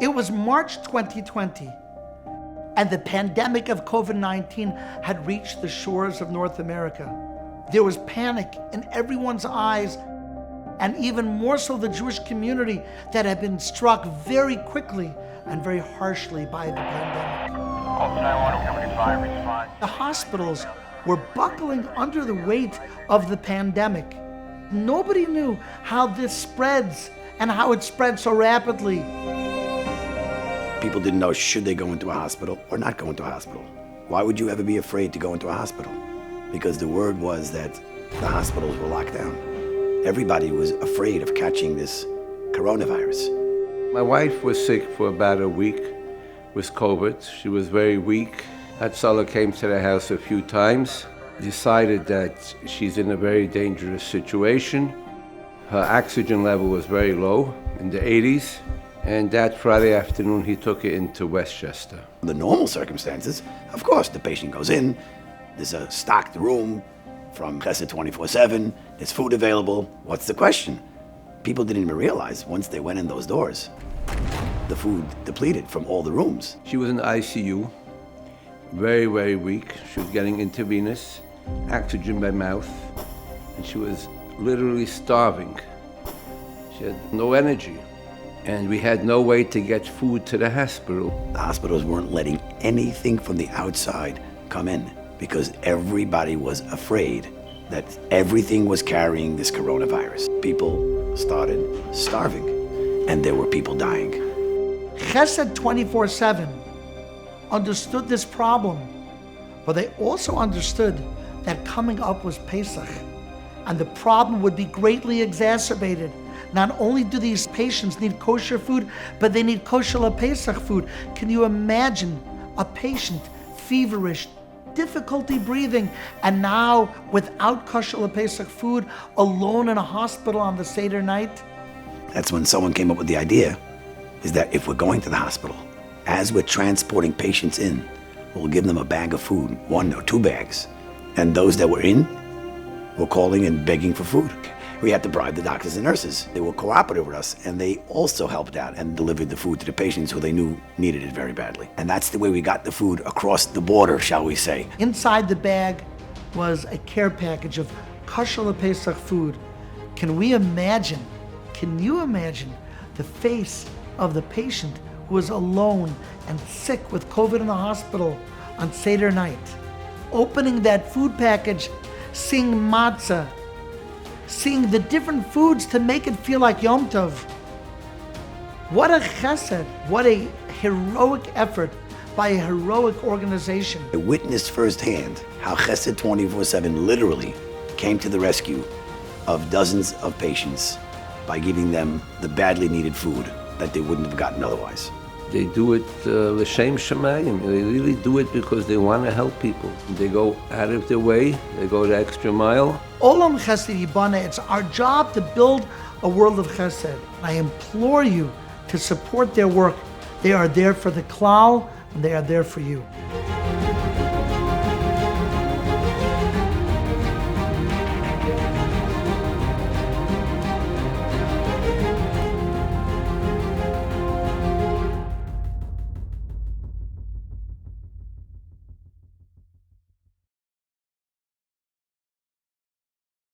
It was March 2020, and the pandemic of COVID-19 had reached the shores of North America. There was panic in everyone's eyes, and even more so the Jewish community that had been struck very quickly and very harshly by the pandemic. The hospitals were buckling under the weight of the pandemic. Nobody knew how this spreads and how it spread so rapidly. People didn't know, should they go into a hospital or not go into a hospital? Why would you ever be afraid to go into a hospital? Because the word was that the hospitals were locked down. Everybody was afraid of catching this coronavirus. My wife was sick for about a week with COVID. She was very weak. Hatzalah came to the house a few times, decided that she's in a very dangerous situation. Her oxygen level was very low, in the 80s. And that Friday afternoon, he took it into Westchester. Under normal circumstances, of course, the patient goes in, there's a stocked room from Chesed 24/7, there's food available. What's the question? People didn't even realize once they went in those doors, the food depleted from all the rooms. She was in the ICU, very, very weak. She was getting intravenous, oxygen by mouth, and she was literally starving. She had no energy. And we had no way to get food to the hospital. The hospitals weren't letting anything from the outside come in because everybody was afraid that everything was carrying this coronavirus. People started starving, and there were people dying. Chesed 24/7 understood this problem, but they also understood that coming up was Pesach, and the problem would be greatly exacerbated. Not only do these patients need kosher food, but they need kosher Pesach food. Can you imagine a patient, feverish, difficulty breathing, and now without kosher Pesach food, alone in a hospital on the Seder night? That's when someone came up with the idea, is that if we're going to the hospital, as we're transporting patients in, we'll give them a bag of food, 1 or 2 bags. And those that were in were calling and begging for food. We had to bribe the doctors and nurses. They were cooperative with us, and they also helped out and delivered the food to the patients who they knew needed it very badly. And that's the way we got the food across the border, shall we say. Inside the bag was a care package of kosher Pesach food. Can you imagine the face of the patient who was alone and sick with COVID in the hospital on Seder night? Opening that food package, seeing matzah, seeing the different foods to make it feel like Yom Tov. What a chesed, what a heroic effort by a heroic organization. I witnessed firsthand how Chesed 24/7 literally came to the rescue of dozens of patients by giving them the badly needed food that they wouldn't have gotten otherwise. They do it l'shem shamayim. They really do it because they want to help people. They go out of their way. They go the extra mile. Olam Chesed Yibana, it's our job to build a world of Chesed. I implore you to support their work. They are there for the klal, and they are there for you.